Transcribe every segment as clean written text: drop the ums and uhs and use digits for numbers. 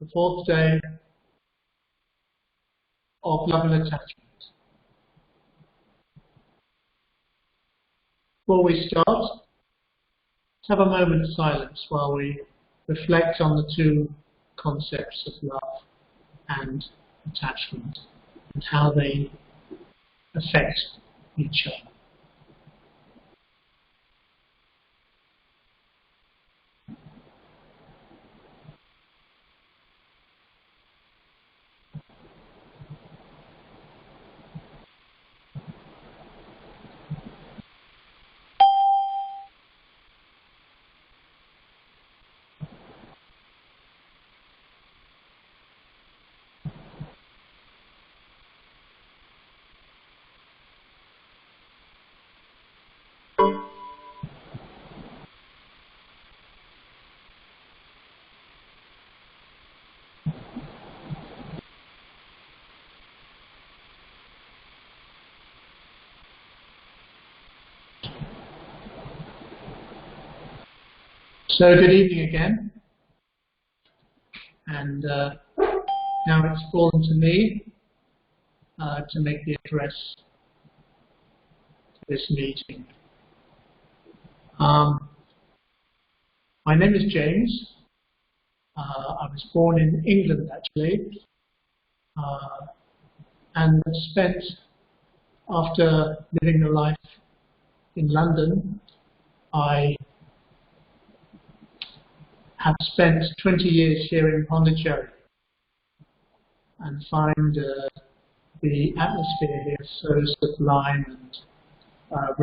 the fourth day of love and attachment. Before we start, let's have a moment of silence while we reflect on the two concepts of love and attachment and how they affect each other. So good evening again, and now it's fallen to me to make the address to this meeting. My name is James. I was born in England actually, and spent, after living a life in London, I have spent 20 years here in Puducherry and find the atmosphere here so sublime and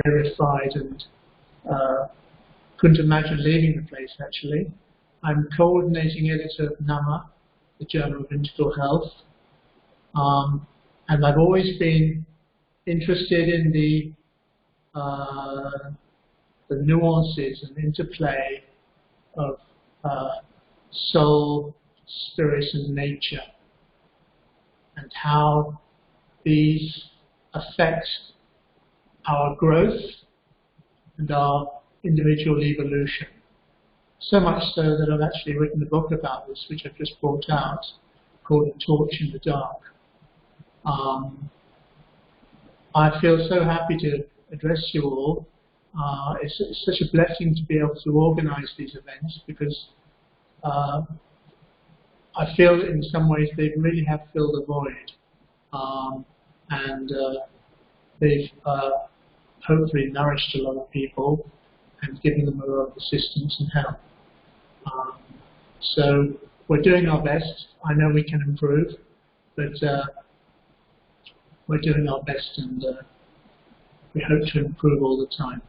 rarefied, and couldn't imagine leaving the place actually. I'm coordinating editor of NAMAH, the Journal of Integral Health, and I've always been interested in the nuances and interplay of soul, spirit, and nature, and how these affect our growth and our individual evolution. So much so that I've actually written a book about this, which I've just brought out, called A Torch in the Dark. I feel so happy to address you all. It's such a blessing to be able to organize these events, because I feel that in some ways they really have filled a void, and they've hopefully nourished a lot of people and given them a lot of assistance and help. So we're doing our best. I know we can improve, but we're doing our best, and we hope to improve all the time.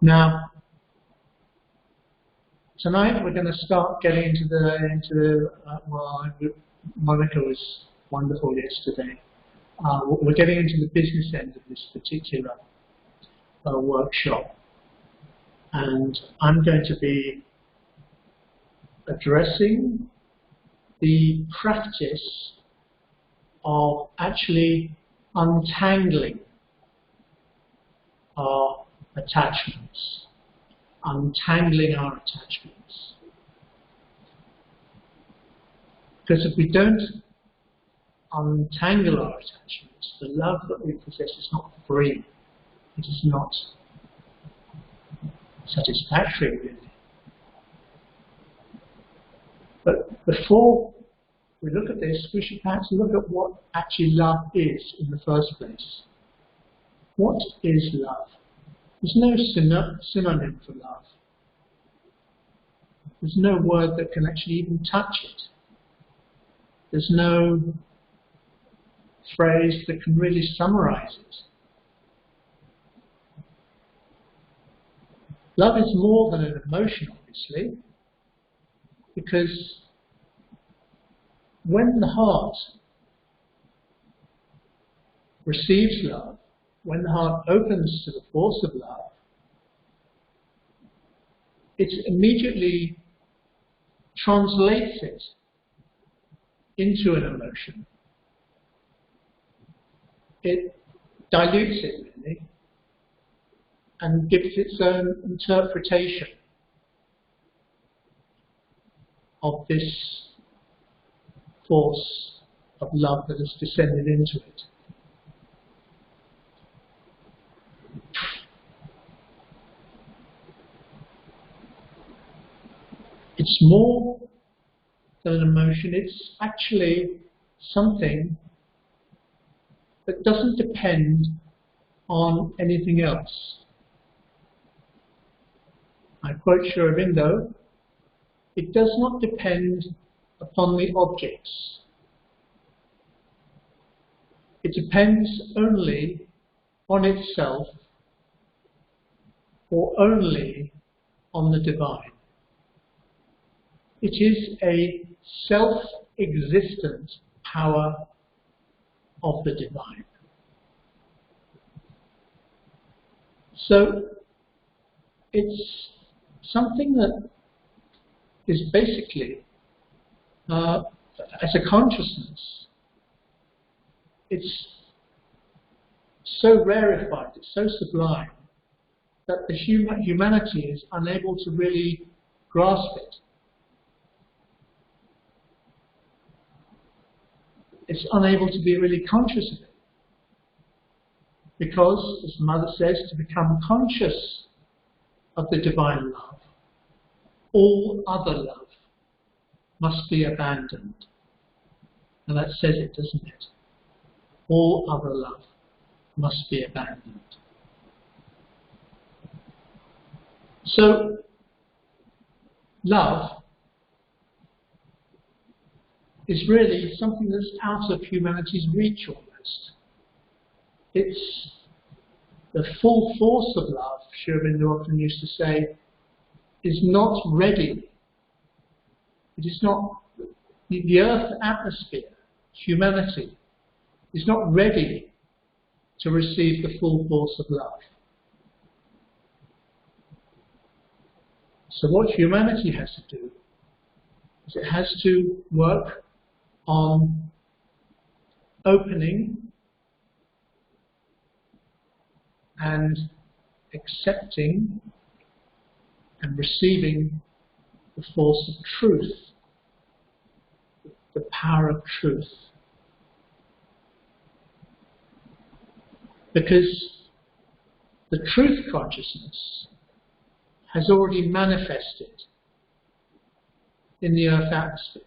Now, tonight we're going to start getting into the well, Monica was wonderful yesterday. We're getting into the business end of this particular workshop, and I'm going to be addressing the practice of actually untangling our attachments, untangling our attachments. Because if we don't untangle our attachments, the love that we possess is not free. It is not satisfactory, really. But before we look at this, we should perhaps look at what actually love is in the first place. What is love? There's no synonym for love. There's no word that can actually even touch it. There's no phrase that can really summarize it. Love is more than an emotion, obviously, because when the heart receives love, when the heart opens to the force of love, it immediately translates it into an emotion. It dilutes it, really, and gives its own interpretation. of this force of love that has descended into it. It's more than an emotion, it's actually something that doesn't depend on anything else. I quote Sri Aurobindo, it does not depend upon the objects. It depends only on itself or only on the divine. It is a self-existent power of the divine. So it's something that is basically, as a consciousness, it's so rarefied, it's so sublime, that the humanity is unable to really grasp it. It's unable to be really conscious of it. Because, as Mother says, to become conscious of the divine love, all other love must be abandoned. And that says it, doesn't it? All other love must be abandoned. So, love is really something that's out of humanity's reach almost. It's the full force of love, Sri Aurobindo often used to say, is not ready. It is not, the earth atmosphere, humanity, is not ready to receive the full force of love. So what humanity has to do is it has to work on opening and accepting and receiving the force of truth, the power of truth. Because the truth consciousness has already manifested in the earth atmosphere.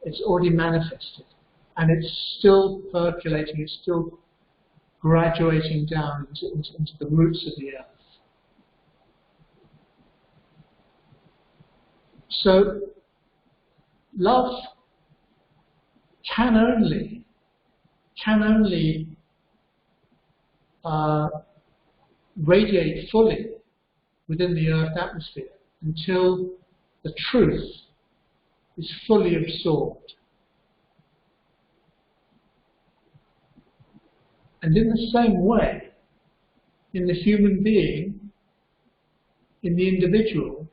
It's already manifested, and it's still percolating, it's still graduating down into the roots of the earth. So, love can only radiate fully within the earth atmosphere until the truth is fully absorbed. And in the same way, in the human being, in the individual,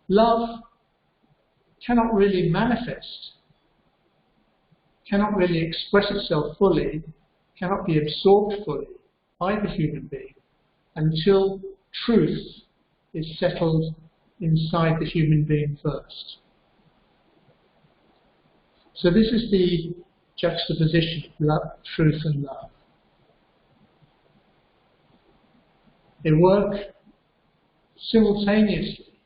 love cannot really manifest, cannot really express itself fully, cannot be absorbed fully by the human being until truth is settled inside the human being first. So this is the juxtaposition of love, truth and love. They work simultaneously,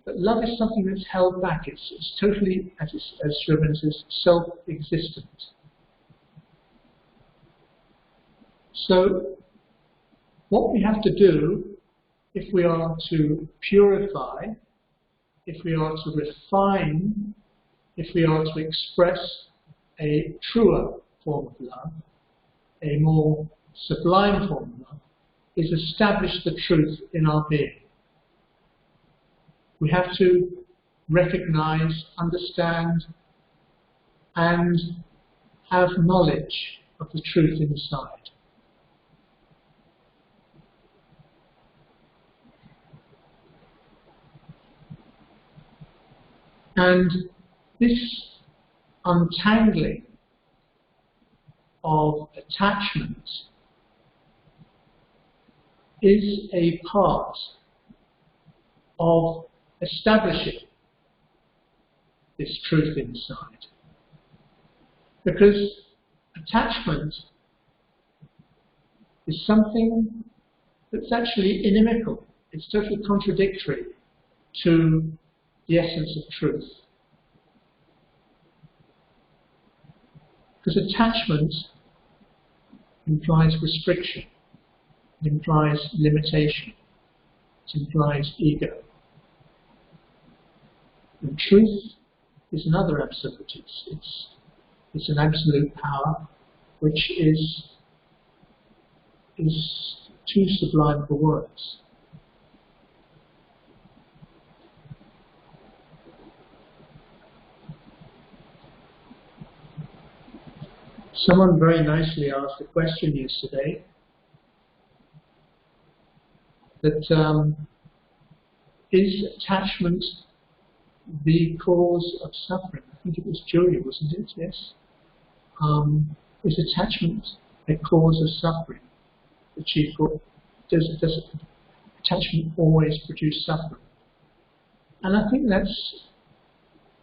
but love is something that's held back. It's totally, as Sri Aurobindo says, self-existent. So what we have to do, if we are to purify, if we are to refine, if we are to express a truer form of love, a more sublime form of love, is establish the truth in our being. We have to recognize, understand, and have knowledge of the truth inside. And this untangling of attachment is a part of establishing this truth inside. Because attachment is something that's actually inimical. It's totally contradictory to the essence of truth. Because attachment implies restriction, it implies limitation, it implies ego. And truth is another absolute. It's an absolute power which is too sublime for words. Someone very nicely asked a question yesterday that is attachment the cause of suffering? I think it was Julia, wasn't it? Yes. Is attachment a cause of suffering? The chief, does attachment always produce suffering? And I think that's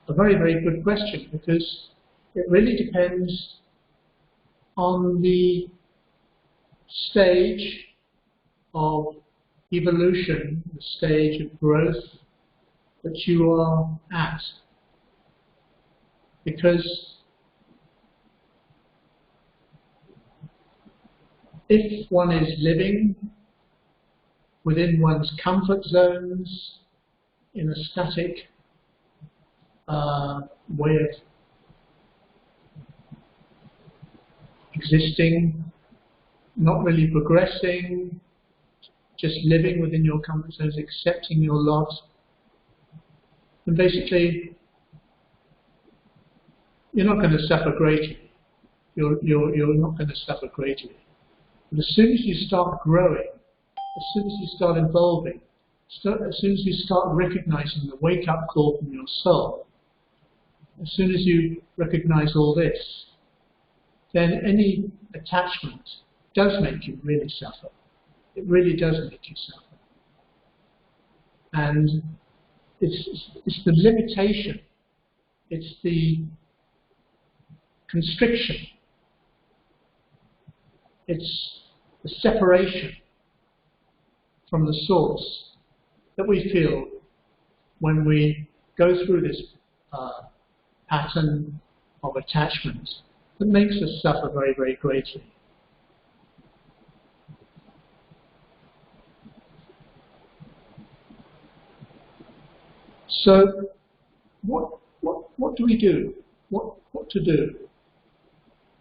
a very, very good question, because it really depends on the stage of evolution, the stage of growth that you are at. Because if one is living within one's comfort zones in a static way of existing, not really progressing, just living within your comfort zones, accepting your lot, then basically you're not going to suffer greatly. You're not going to suffer greatly. But as soon as you start growing, as soon as you start evolving, as soon as you start recognizing the wake-up call from your soul, as soon as you recognize all this, then any attachment does make you really suffer. It really does make you suffer. And it's the limitation, it's the constriction, it's the separation from the source that we feel when we go through this pattern of attachment that makes us suffer very, very greatly. So, what do we do? What to do?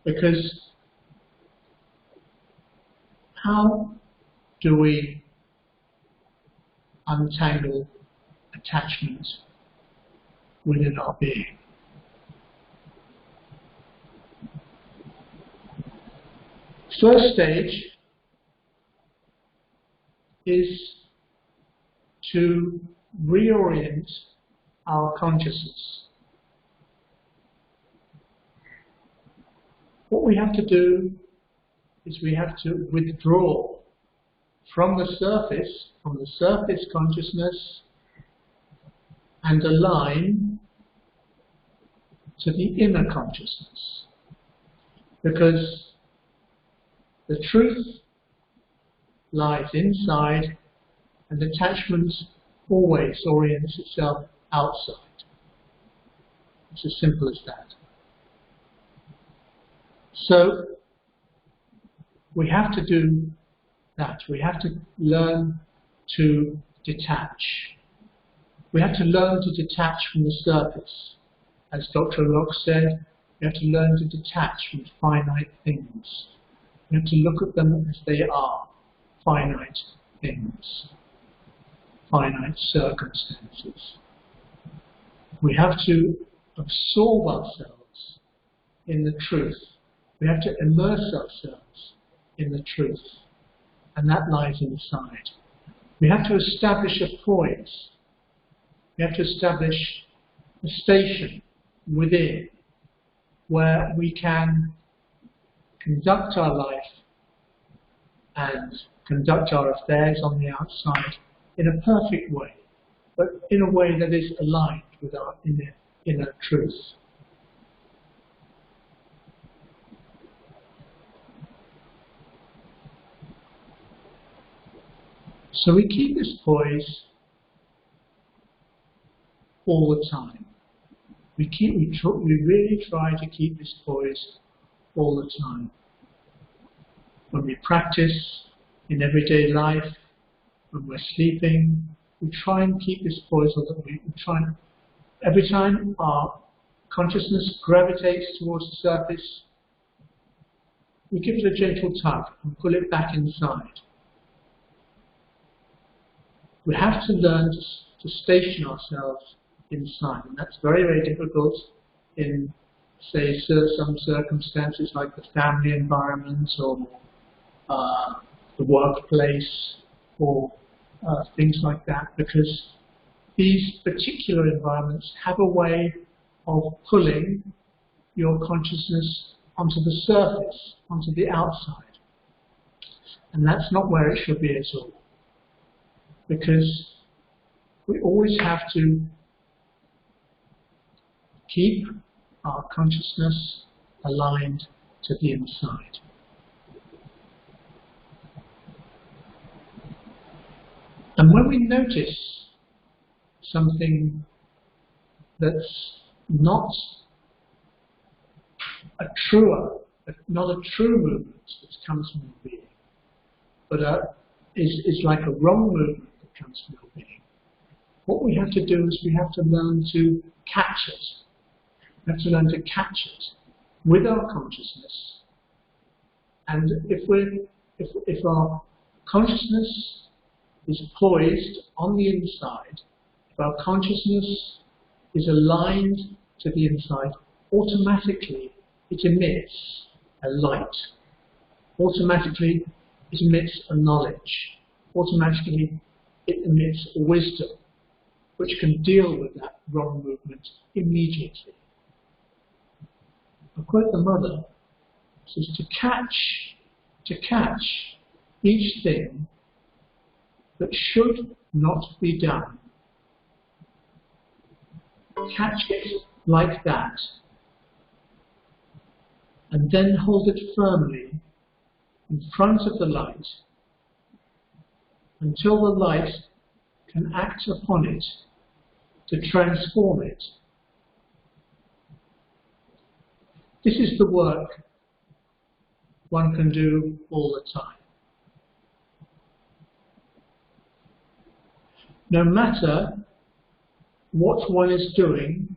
Because how do we untangle attachment within our being? First stage is to reorient our consciousness. What we have to do is we have to withdraw from the surface consciousness, and align to the inner consciousness. Because the truth lies inside, and attachment always orients itself outside. It's as simple as that. So we have to do that. We have to learn to detach. We have to learn to detach from the surface. As Dr. Locke said, we have to learn to detach from finite things. We have to look at them as they are, finite things, finite circumstances. We have to absorb ourselves in the truth. We have to immerse ourselves in the truth, and that lies inside. We have to establish a poise. We have to establish a station within where we can conduct our life and conduct our affairs on the outside in a perfect way, but in a way that is aligned with our inner truth. So we keep this poise all the time. We really try to keep this poise all the time. When we practice in everyday life, when we're sleeping, we try and keep this poise so that we try and, every time our consciousness gravitates towards the surface, we give it a gentle tug and pull it back inside. We have to learn to station ourselves inside, and that's very, very difficult in, say, some circumstances like the family environment or the workplace or things like that, because these particular environments have a way of pulling your consciousness onto the surface, onto the outside. And that's not where it should be at all. Because we always have to keep our consciousness aligned to the inside. And when we notice something that's not a true movement that comes from the being, but is like a wrong movement that comes from the being, what we have to do is we have to learn to catch it. We have to learn to catch it with our consciousness. And if our consciousness is poised on the inside, if our consciousness is aligned to the inside, automatically it emits a light. Automatically it emits a knowledge. Automatically it emits a wisdom, which can deal with that wrong movement immediately. I quote the mother, says to catch each thing that should not be done. Catch it like that, and then hold it firmly in front of the light until the light can act upon it to transform it. This is the work one can do all the time. No matter what one is doing,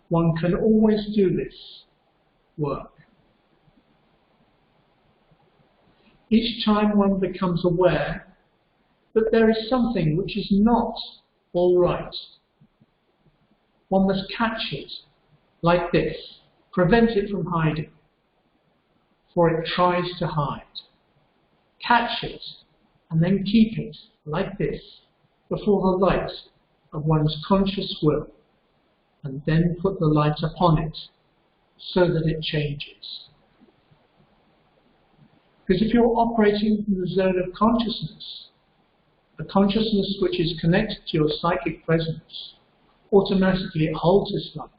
one can always do this work. Each time one becomes aware that there is something which is not all right, one must catch it like this, prevent it from hiding, for it tries to hide. Catch it and then keep it like this before the light of one's conscious will, and then put the light upon it so that it changes. Because if you're operating in the zone of consciousness, the consciousness which is connected to your psychic presence, automatically it holds this light,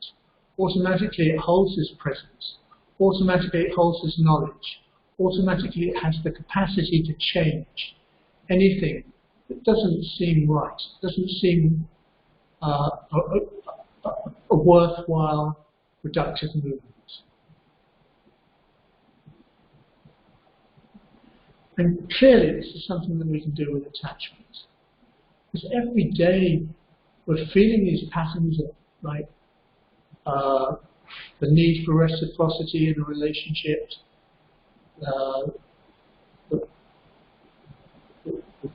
automatically it holds this presence, automatically it holds this knowledge, automatically it has the capacity to change anything that doesn't seem right, doesn't seem a worthwhile, productive movement. And clearly this is something that we can do with attachment. Because every day we're feeling these patterns of like the need for reciprocity in a relationship,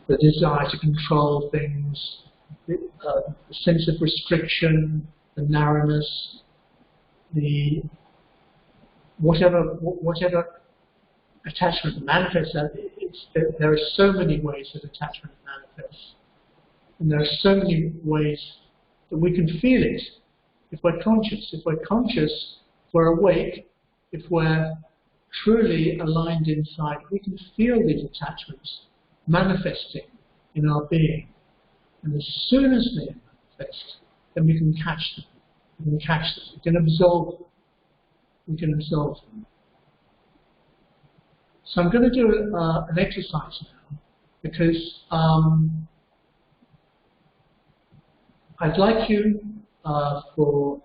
the desire to control things, the sense of restriction, the narrowness, the whatever attachment manifests. There are so many ways that attachment manifests, and there are so many ways that we can feel it if we're conscious. If we're conscious, if we're awake, if we're truly aligned inside, we can feel these attachments manifesting in our being. And as soon as they manifest, then we can catch them. We can catch them. We can absolve them. We can absolve them. So I'm going to do an exercise now, because I'd like you, for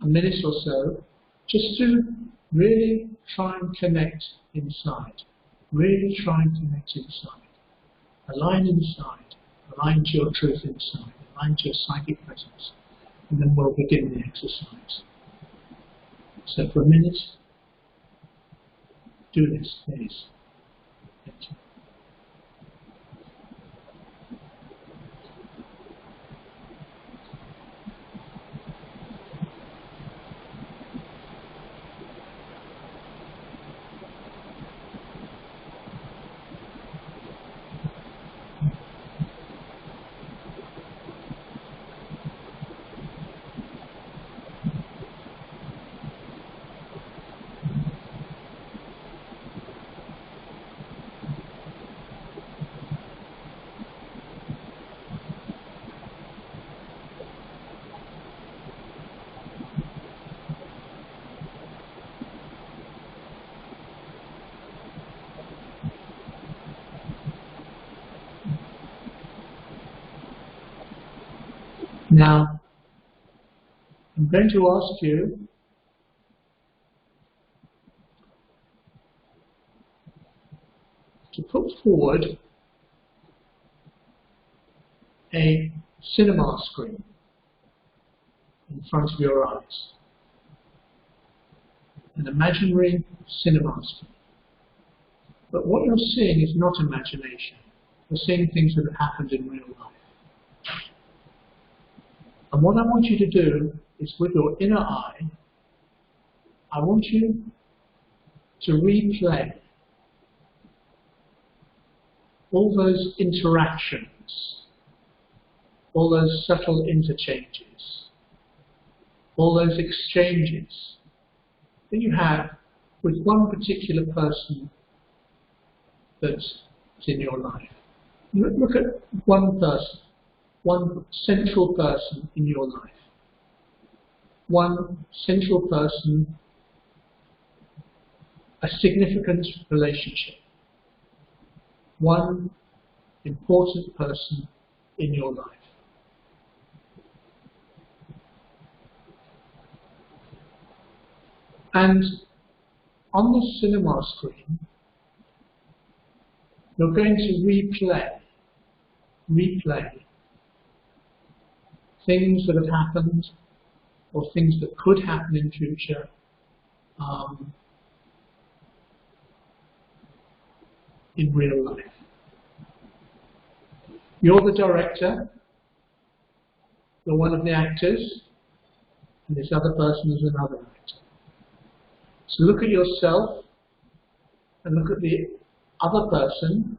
a minute or so, just to really try and connect inside. Really try and connect inside. Align inside. Align to your truth inside. Align to your psychic presence. And then we'll begin the exercise. So for a minute, do this, please. Thank you. Now, I'm going to ask you to put forward a cinema screen in front of your eyes. An imaginary cinema screen. But what you're seeing is not imagination. You're seeing things that have happened in real life. And what I want you to do is, with your inner eye, I want you to replay all those interactions, all those subtle interchanges, all those exchanges that you have with one particular person that's in your life. Look at one person. One central person in your life. One central person, a significant relationship. One important person in your life. And on the cinema screen, you're going to replay things that have happened, or things that could happen in future, in real life. You're the director, you're one of the actors, and this other person is another actor. So look at yourself, and look at the other person,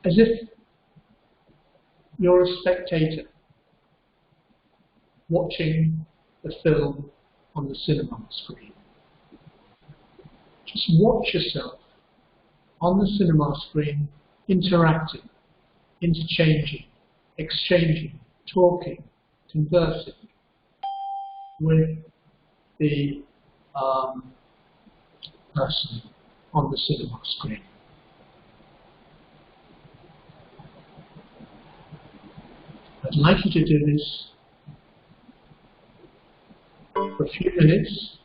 as if you're a spectator watching the film on the cinema screen. Just watch yourself on the cinema screen, interacting, interchanging, exchanging, talking, conversing with the person on the cinema screen. I'd like you to do this for a few minutes.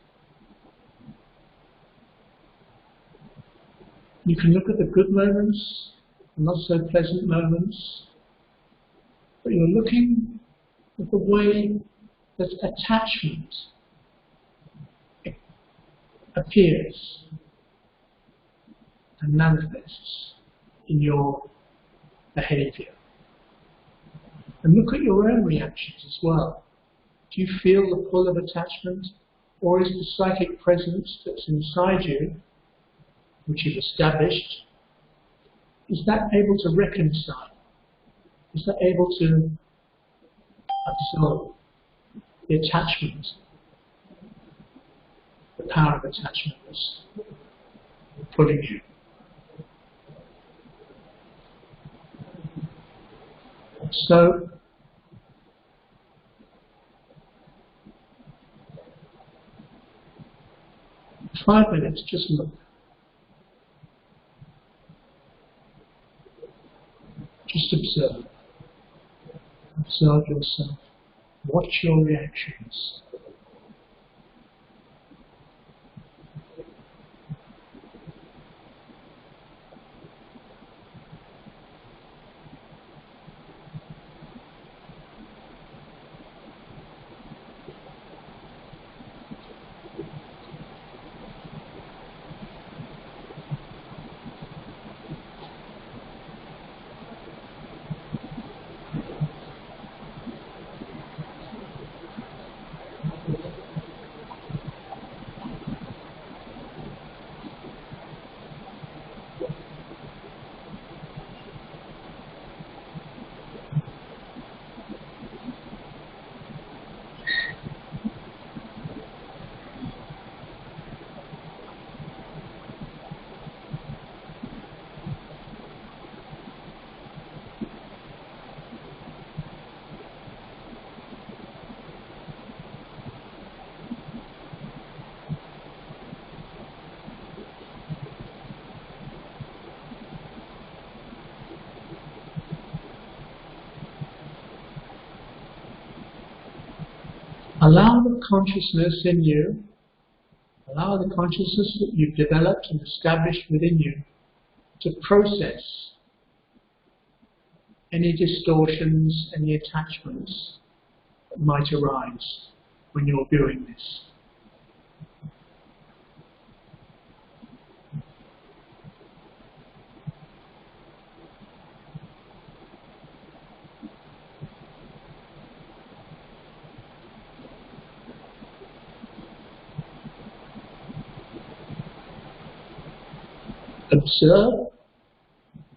You can look at the good moments, the not so pleasant moments, but you're looking at the way that attachment appears and manifests in your behavior. And look at your own reactions as well. Do you feel the pull of attachment, or is the psychic presence that's inside you, which you've established, is that able to reconcile? Is that able to absorb the attachment, the power of attachment that's pulling you? So, for 5 minutes, just look. Just observe. Observe yourself. Watch your reactions. Allow the consciousness in you, allow the consciousness that you've developed and established within you to process any distortions, any attachments that might arise when you're viewing this. Observe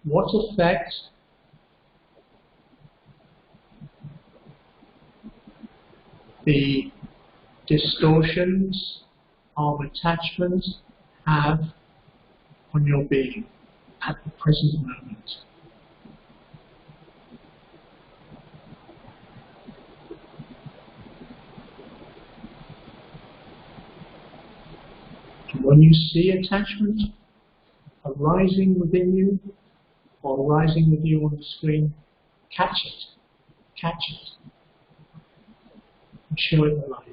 what effect the distortions of attachment have on your being at the present moment. And when you see attachment arising within you, or rising with you on the screen, catch it, and show it the light.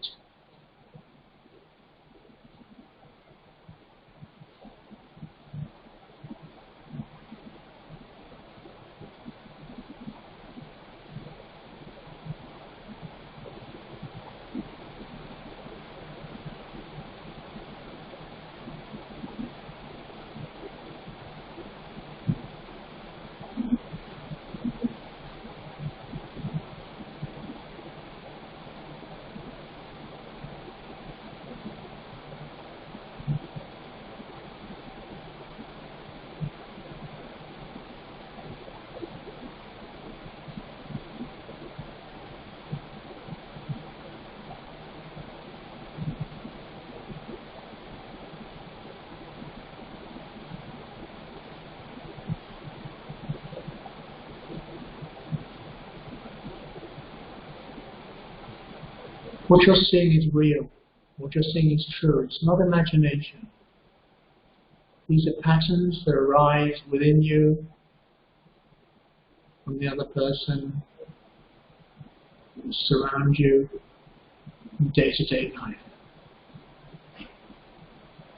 What you're seeing is real. What you're seeing is true. It's not imagination. These are patterns that arise within you, from the other person, surround you in day-to-day life.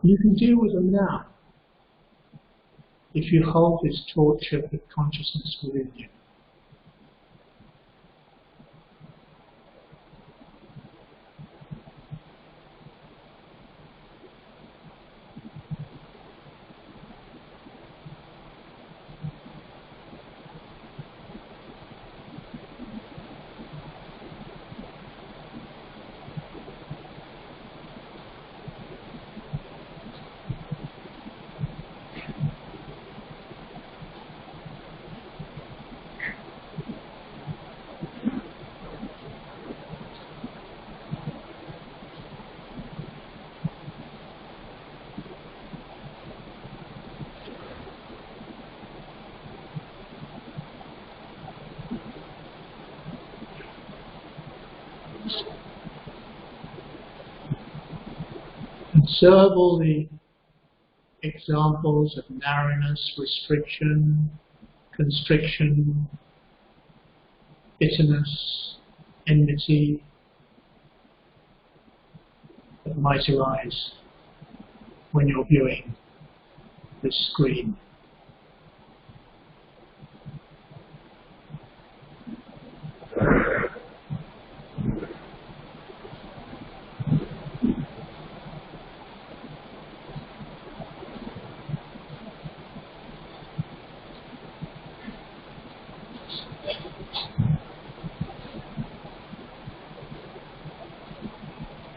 You can deal with them now if you hold this torch of the consciousness within you. Observe all the examples of narrowness, restriction, constriction, bitterness, enmity that might arise when you're viewing this screen.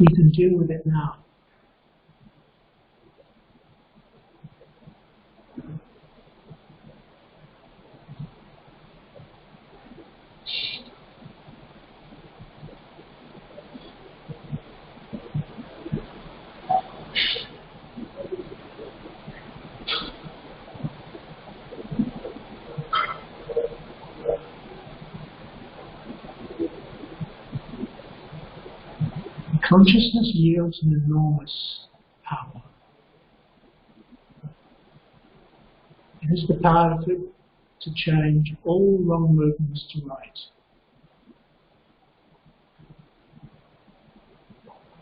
You can deal with it now. Consciousness yields an enormous power. It has the power to change all wrong movements to right.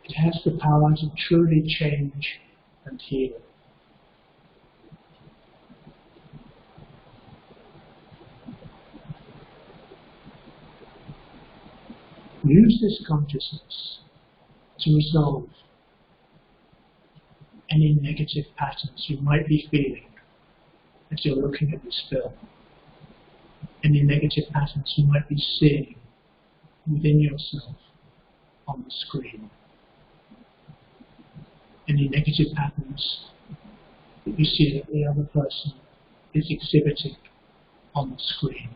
It has the power to truly change and heal. Use this consciousness to resolve any negative patterns you might be feeling as you're looking at this film. Any negative patterns you might be seeing within yourself on the screen. Any negative patterns that you see that the other person is exhibiting on the screen.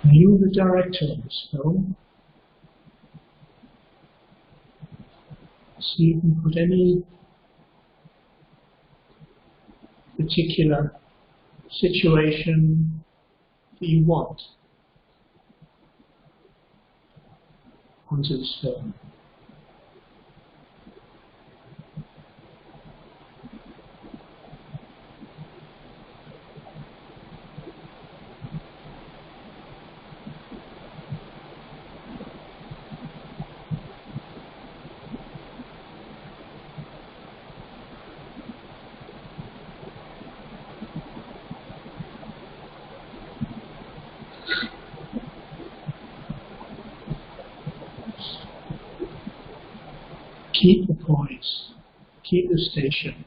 You, the director of this film, so you can put any particular situation that you want onto this film. Keep the poise, keep the station,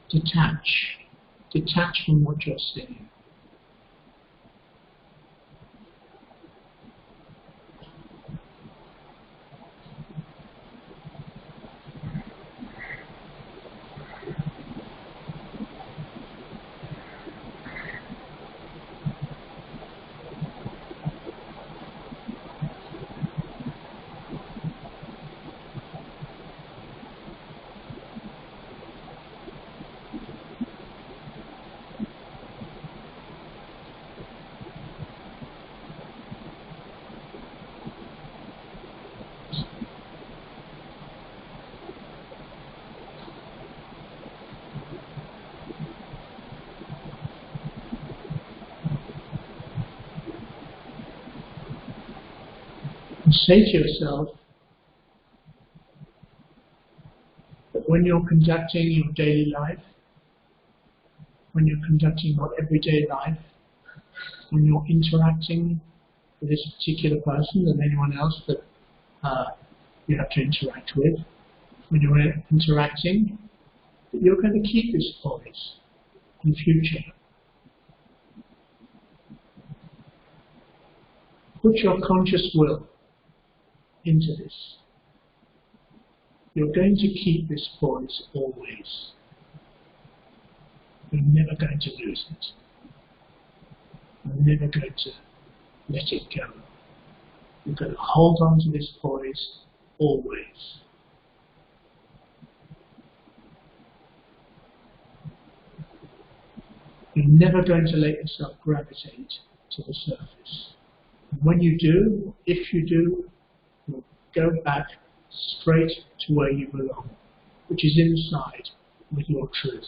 detach from what you're seeing. And say to yourself that when you're conducting your daily life, when you're conducting your everyday life, when you're interacting with this particular person and anyone else that you have to interact with, when you're interacting, that you're going to keep this poise in future. Put your conscious will into this. You're going to keep this poise always. You're never going to lose it. You're never going to let it go. You're going to hold on to this poise always. You're never going to let yourself gravitate to the surface. And when you do, if you do, you'll go back straight to where you belong, which is inside with your truth.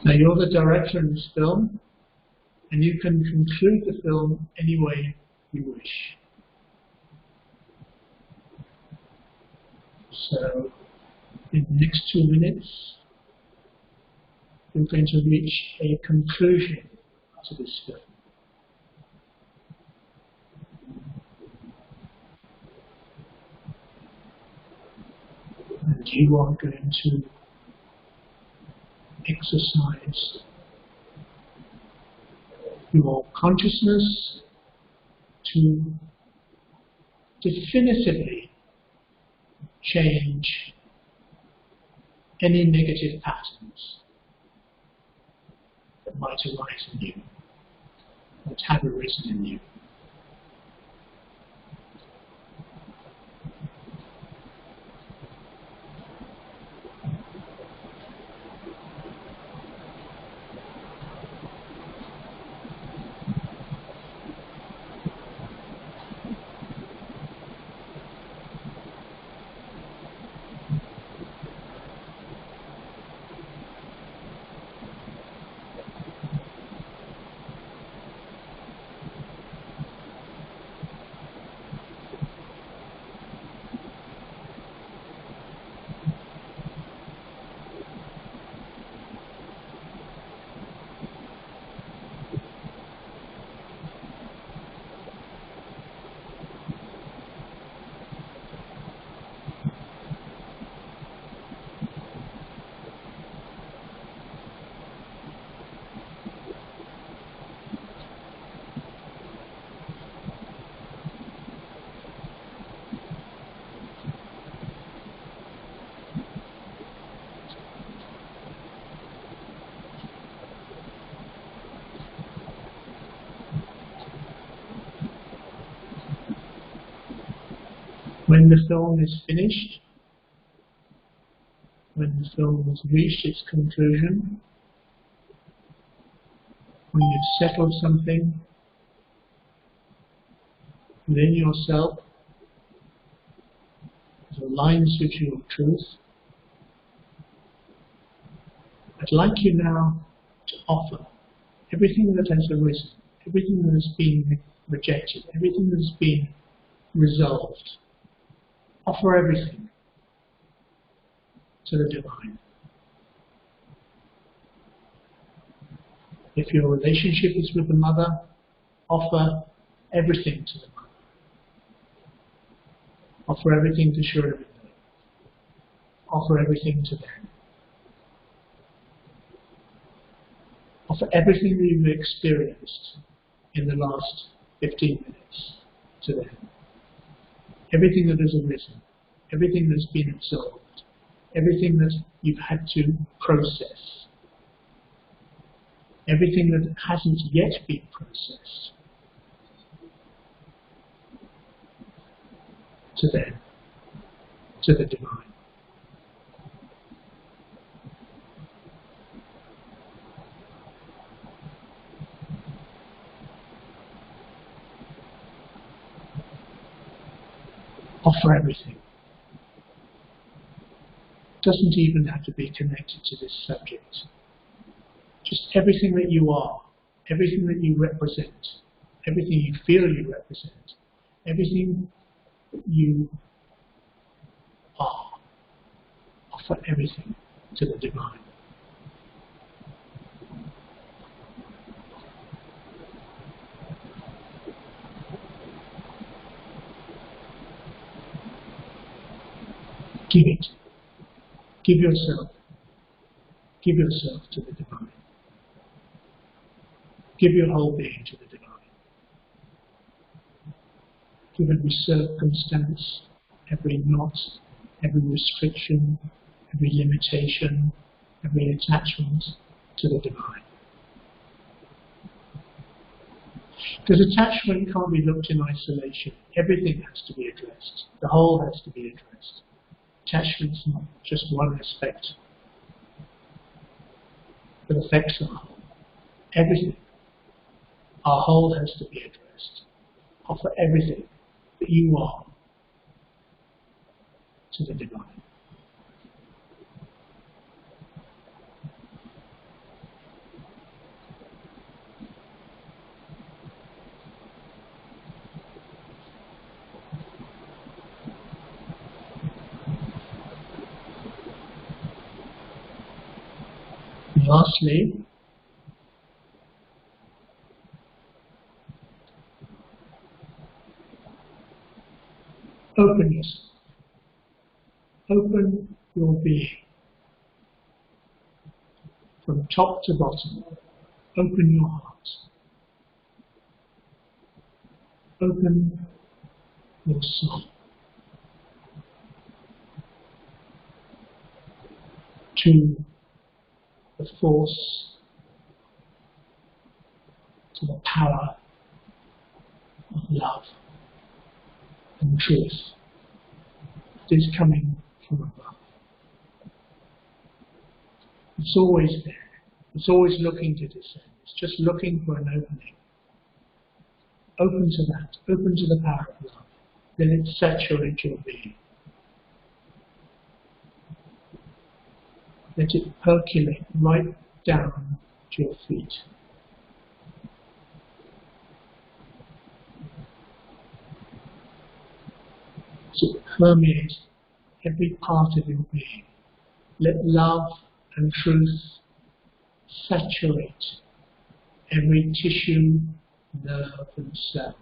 Now you're the director in this film, and you can conclude the film any way you wish. So, in the next 2 minutes, you're going to reach a conclusion to this film. And you are going to exercise your consciousness to definitively change any negative patterns that might arise in you, that have arisen in you. When the film is finished, when the film has reached its conclusion, when you've settled something within yourself that aligns with your truth, I'd like you now to offer everything that has arisen, everything that has been rejected, everything that has been resolved. Offer everything to the divine. If your relationship is with the mother, offer everything to the mother. Offer everything to Shri. Offer everything to them. Offer everything that you've experienced in the last 15 minutes to them. Everything that has arisen, everything that's been absorbed, everything that you've had to process, everything that hasn't yet been processed, to them, to the divine. Offer everything. Doesn't even have to be connected to this subject. Just everything that you are, everything that you represent, everything you feel you represent, everything that you are. Offer everything to the divine. Give it. Give yourself. Give yourself to the divine. Give your whole being to the divine. give every circumstance, every knot, every restriction, every limitation, every attachment to the divine. Because attachment can't be looked in isolation. Everything has to be addressed. The whole has to be addressed. Attachment's not just one aspect, but affects our whole. Everything. Our whole has to be addressed. Offer everything that you are to the divine. And lastly, openness. Open your being from top to bottom. Open your heart. Open your soul to the force, to the power of love and truth that is coming from above. It's always there. It's always looking to descend. It's just looking for an opening. Open to that. Open to the power of love. Let it saturate your being. Let it percolate right down to your feet. So it permeates every part of your being. Let love and truth saturate every tissue, nerve and cell.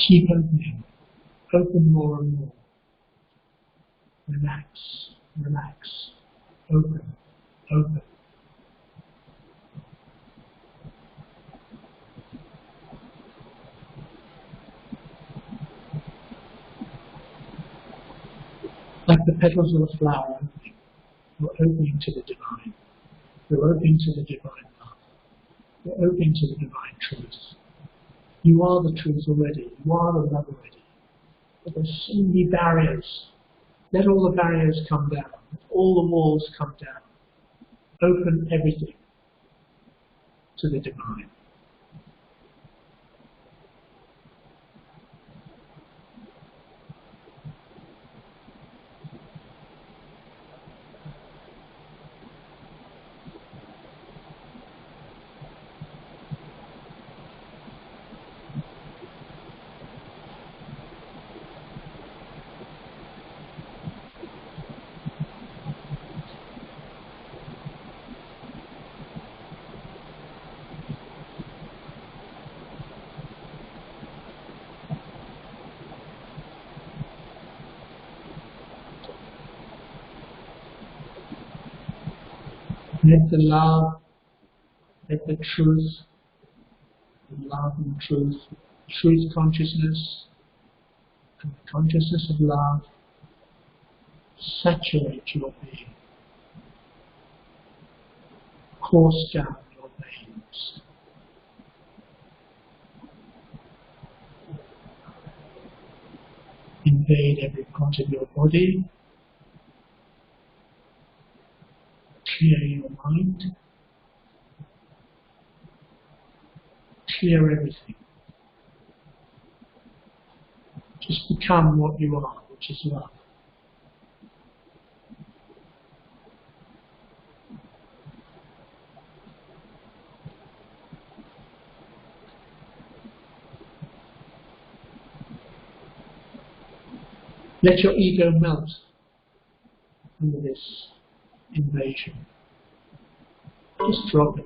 Keep opening. Open more and more. Relax, relax. Open, open. Like the petals of a flower opening. You're opening to the divine. You're opening to the divine love. You're opening to the divine truth. You are the truth already. You are the love already. But there's so many barriers. Let all the barriers come down. Let all the walls come down. Open everything to the divine. Let the love, let the truth, the love and truth, truth consciousness, and the consciousness of love saturate your being, course down your veins. Invade every part of your body. Clear your mind. Clear everything. Just become what you are, which is love. Let your ego melt under this invasion. Just drop it.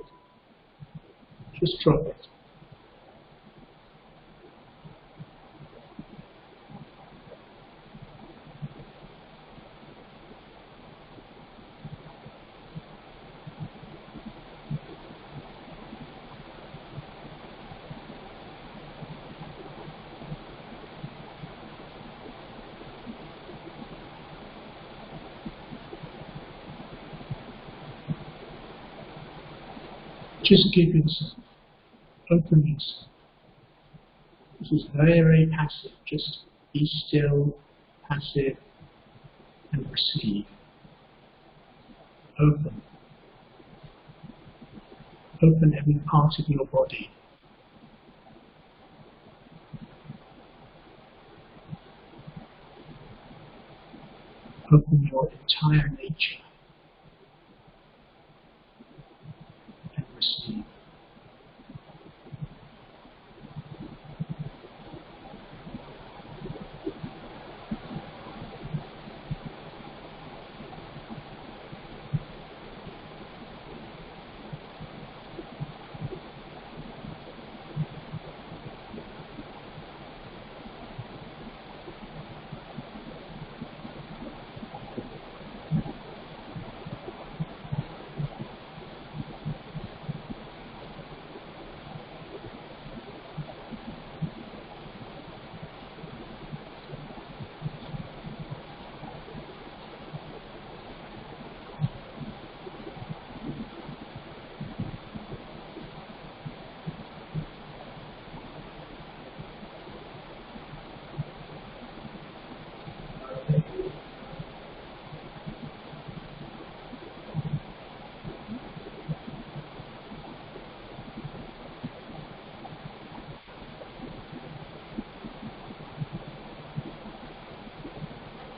Just drop it. Just give yourself, open yourself. This is very, very passive. Just be still, passive, and receive. Open. Open every part of your body. Open your entire nature and receive.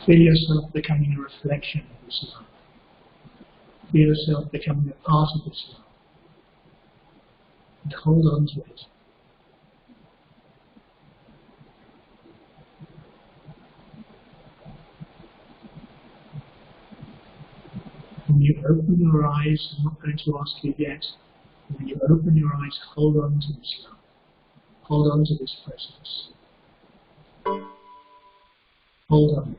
Feel yourself becoming a reflection of this love. Feel yourself becoming a part of this love. And hold on to it. When you open your eyes, I'm not going to ask you yet, when you open your eyes, hold on to this love. Hold on to this presence. Hold on.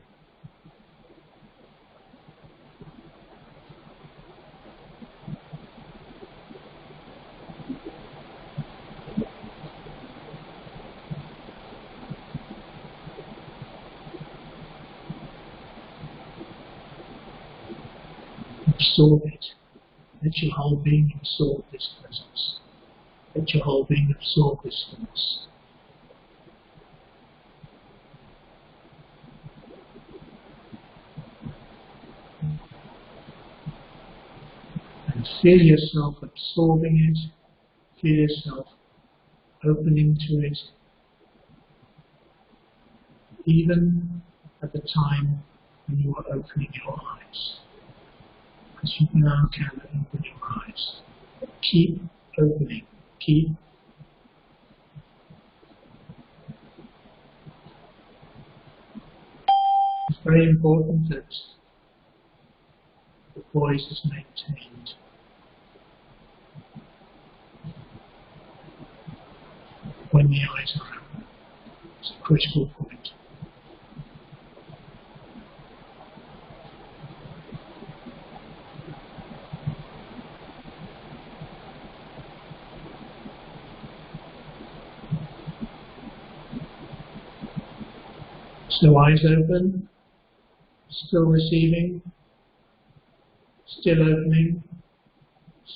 Absorb it. Let your whole being absorb this presence. Let your whole being absorb this force. And feel yourself absorbing it. Feel yourself opening to it. Even at the time when you are opening your eyes. Because you now can open your eyes. Keep opening. Keep. It's very important that the voice is maintained. When the eyes are open. It's a critical point. So eyes open, still receiving, still opening,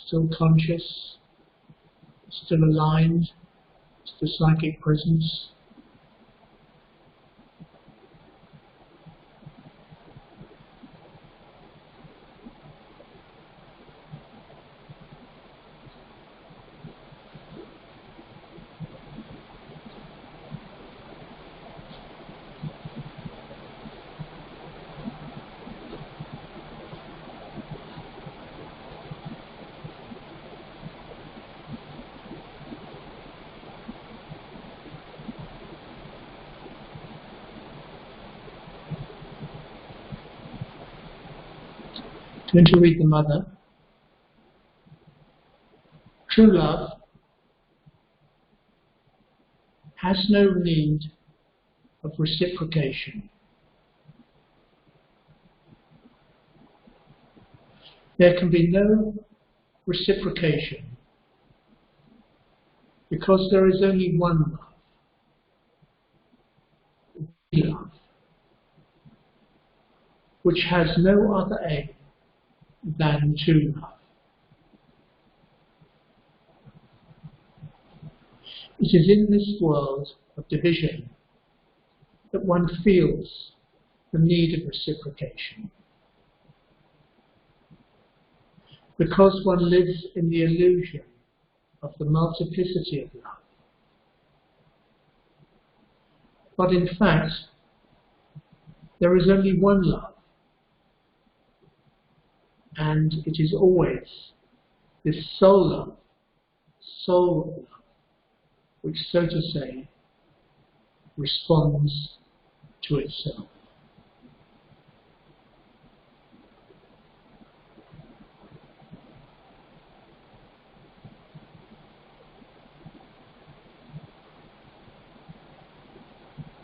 still conscious, still aligned to the psychic presence. Going to read the mother. True love has no need of reciprocation. There can be no reciprocation because there is only one love, which has no other aim than to love. It is in this world of division that one feels the need of reciprocation. Because one lives in the illusion of the multiplicity of love. But in fact, there is only one love, and it is always this soul love, which, so to say, responds to itself.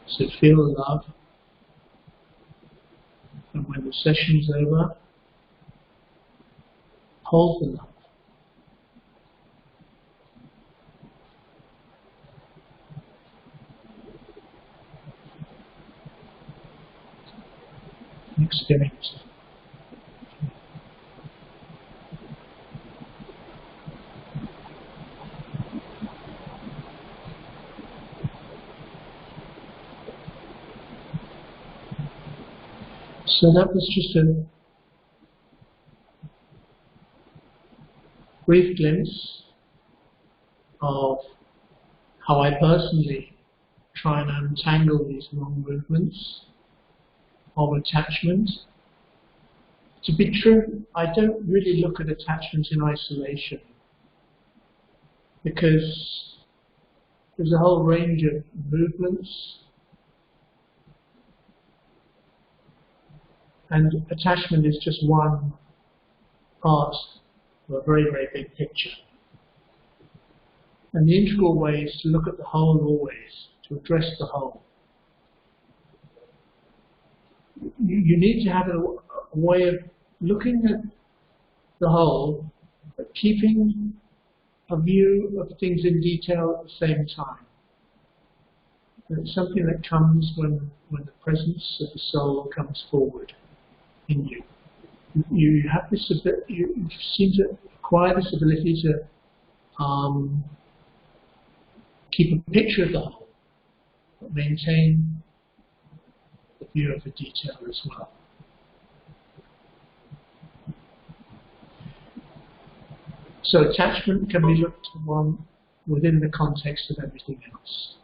So feel love, and when the session's over, hold the love. Experience. So that was just a brief glimpse of how I personally try and untangle these long movements of attachment. To be true, I don't really look at attachment in isolation, because there's a whole range of movements, and attachment is just one part of a very, very big picture. And the integral way is to look at the whole always, to address the whole. You need to have a way of looking at the whole, but keeping a view of things in detail at the same time. And it's something that comes when the presence of the soul comes forward in you. You have this ability, you seem to acquire this ability to keep a picture of the whole, but maintain the view of the detail as well. So attachment can be looked upon within the context of everything else.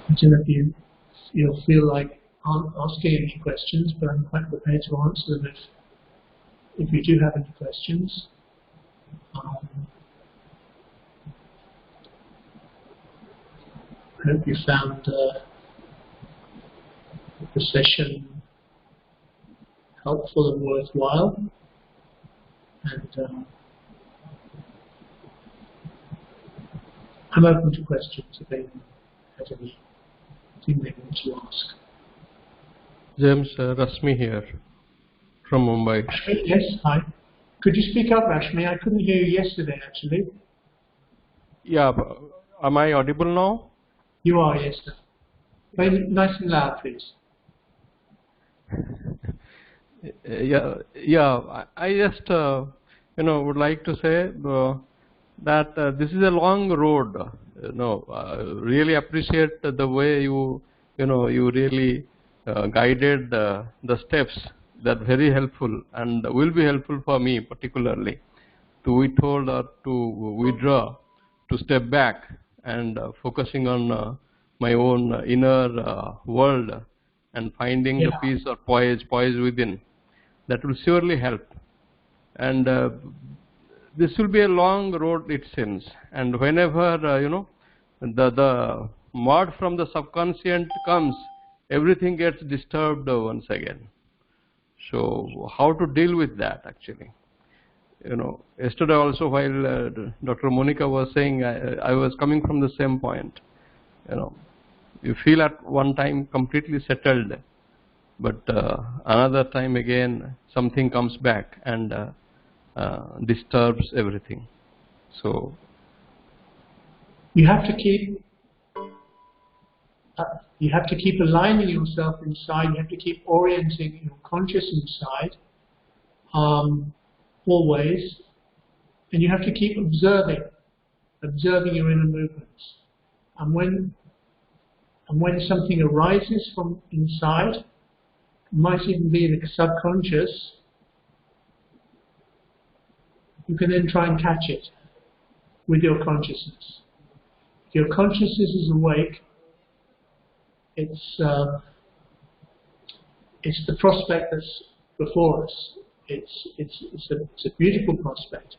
I don't know if you'll feel like asking any questions, but I'm quite prepared to answer them if you do have any questions. I hope you found the session helpful and worthwhile, and I'm open to questions if anyone has anything they want to ask. James, Rasmi here from Mumbai. Rashmi, yes, hi. Could you speak up, Rashmi? I couldn't hear you yesterday, actually. Yeah, am I audible now? You are, yes, sir. Very nice and loud, please. Yeah. I just would like to say that this is a long road. Really appreciate the way you really guided the steps. That very helpful and will be helpful for me particularly to withhold or to withdraw, to step back and focusing on my own inner world and finding the peace or poise within. That will surely help. And this will be a long road, it seems. And whenever the mud from the subconscious comes, everything gets disturbed once again. So how to deal with that actually? Yesterday also while Dr. Monica was saying, I was coming from the same point. You feel at one time completely settled, but another time again something comes back and disturbs everything. So you have to keep you have to keep aligning yourself inside. You have to keep orienting your conscious inside, always, and you have to keep observing your inner movements. And when something arises from inside, it might even be the subconscious, you can then try and catch it with your consciousness. If your consciousness is awake, it's the prospect that's before us. It's a beautiful prospect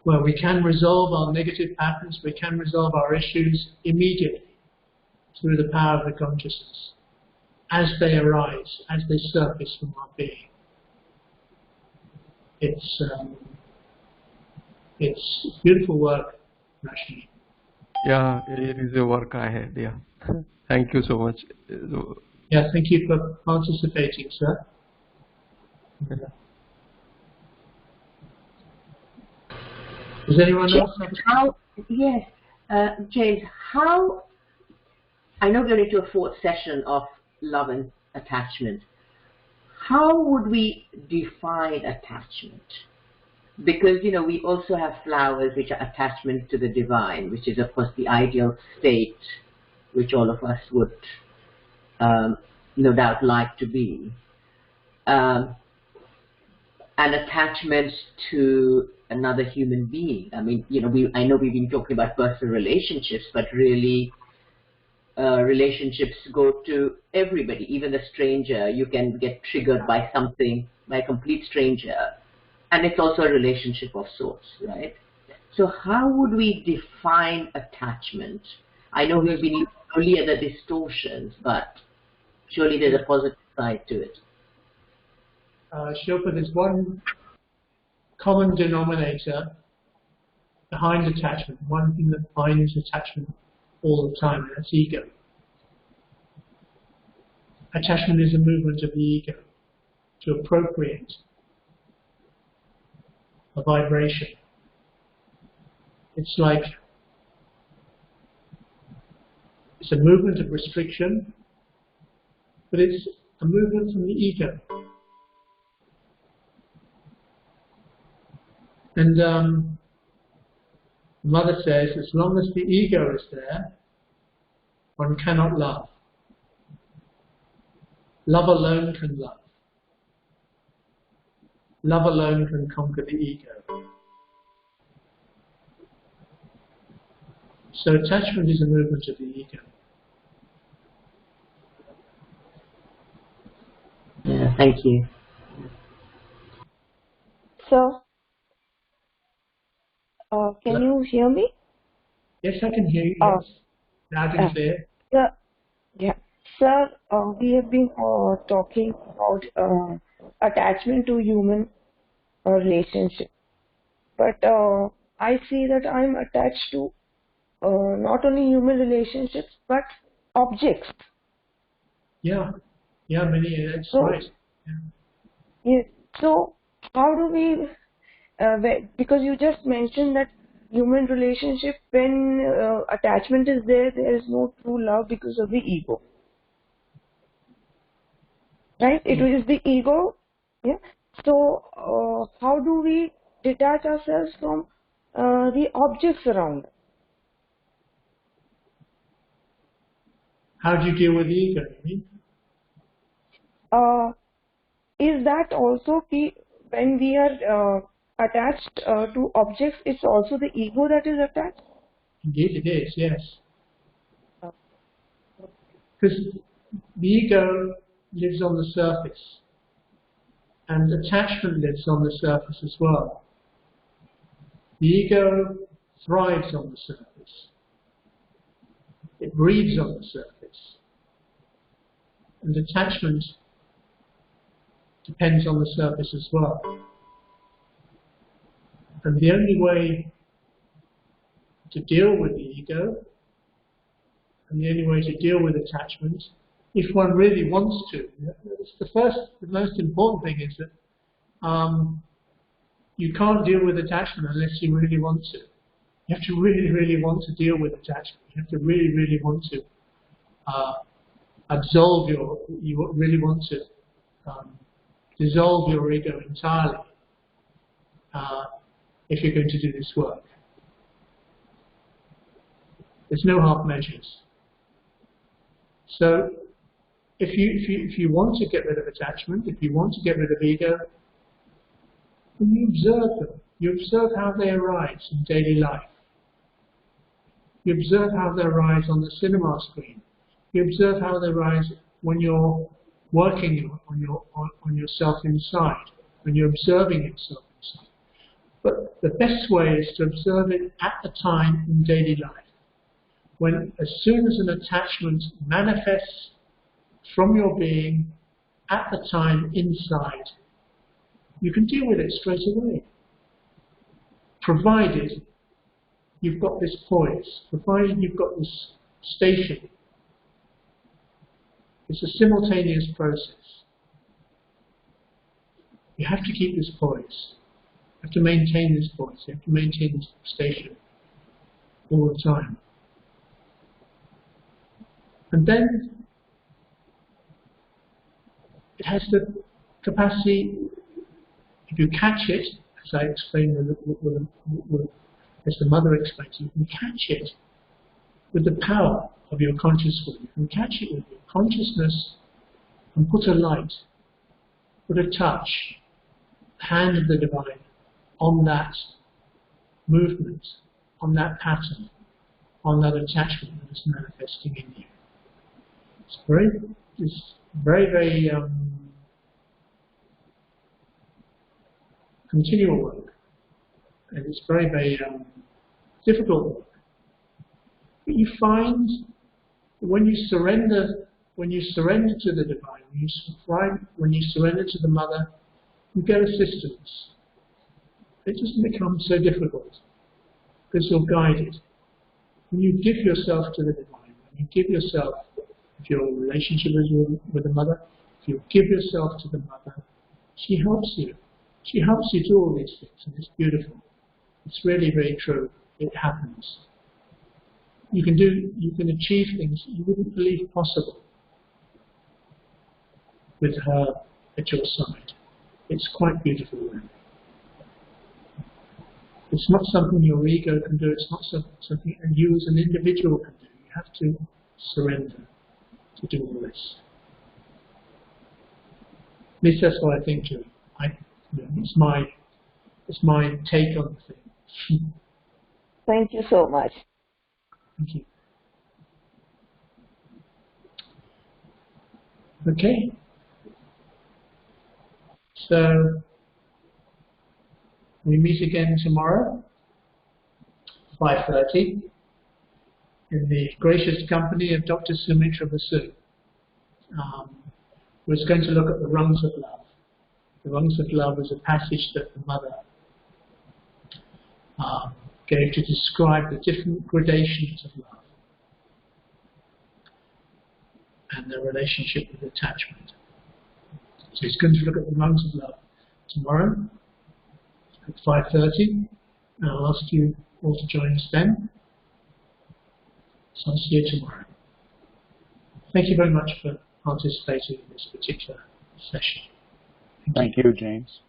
where we can resolve our negative patterns, we can resolve our issues immediately through the power of the consciousness as they arise, as they surface from our being. It's beautiful work, Rashmi. Yeah, it is a work ahead. Yeah. Thank you so much. Yeah, thank you for participating, sir. Does anyone else have Yes, James, how, I know we're into a fourth session of love and attachment. How would we define attachment? Because, you know, we also have flowers which are attachment to the divine, which is, of course, the ideal state which all of us would no doubt like to be. An attachment to another human being. I mean, you know, I know we've been talking about personal relationships, but really relationships go to everybody, even a stranger. You can get triggered by something, by a complete stranger, and it's also a relationship of sorts, right? So how would we define attachment? I know we've been only at the distortions, but surely there's a positive side to it. Shilpa, there's one common denominator behind attachment, one thing that binds attachment all the time, and that's ego. Attachment is a movement of the ego to appropriate a vibration. It's like, it's a movement of restriction, but it's a movement from the ego. And Mother says, as long as the ego is there, one cannot love. Love alone can love. Love alone can conquer the ego. So attachment is a movement of the ego. Yeah, thank you. So, can you hear me? Yes, I can hear you. Yes. Loud and clear. Yeah. Sir, we have been talking about attachment to human relationship. But I see that I'm attached to not only human relationships, but objects. Yeah, that's right. Yeah. Yes. So, how do we, because you just mentioned that human relationship, when attachment is there, there is no true love because of the ego. Right? It is the ego. Yeah. So, how do we detach ourselves from the objects around us? How do you deal with the ego, you mean? Is that also key when we are attached to objects? It's also the ego that is attached? Indeed it is, yes. Because the ego lives on the surface, and attachment lives on the surface as well. The ego thrives on the surface. It breathes on the surface. And attachment depends on the surface as well. And the only way to deal with the ego, and the only way to deal with attachment, if one really wants to, the most important thing is that you can't deal with attachment unless you really want to. You have to really, really want to deal with attachment. You have to really, really want to absolve you really want to dissolve your ego entirely if you're going to do this work. There's no half measures. So if you want to get rid of attachment, if you want to get rid of ego, then you observe them. You observe how they arise in daily life. You observe how they arise on the cinema screen. You observe how they arise when you're working on yourself inside, when you're observing yourself inside. But the best way is to observe it at the time in daily life. When, as soon as an attachment manifests from your being at the time inside, you can deal with it straight away. Provided you've got this poise, provided you've got this station. It's a simultaneous process. You have to keep this poise. You have to maintain this poise. You have to maintain this station all the time. And then it has the capacity, if you catch it, as I explained, as the mother explained, you can catch it with the power of your conscious will. You can catch it with your consciousness and put a light, put a touch, the hand of the divine on that movement, on that pattern, on that attachment that is manifesting in you. It's very continual work, and it's very difficult work. But you find when you surrender to the divine, when you surrender to the mother, you get assistance. It doesn't become so difficult because you're guided. When you give yourself to the divine, when you give yourself, if your relationship is with the mother, if you give yourself to the mother, she helps you. She helps you do all these things, and it's beautiful. It's really very true. It happens. You can achieve things you wouldn't believe possible with her at your side. It's quite beautiful then. It's not something your ego can do, it's not something and you as an individual can do. You have to surrender to do all this. At least that's what I think, Julie. It's my take on the thing. Thank you so much. Thank you. Okay. So we meet again tomorrow, 5:30, in the gracious company of Dr. Sumitra Basu. We're going to look at the rungs of love. The rungs of love is a passage that the mother gave to describe the different gradations of love and their relationship with attachment. So he's going to look at the rungs of love tomorrow at 5:30, and I'll ask you all to join us then. So I'll see you tomorrow. Thank you very much for participating in this particular session. Thank you, James.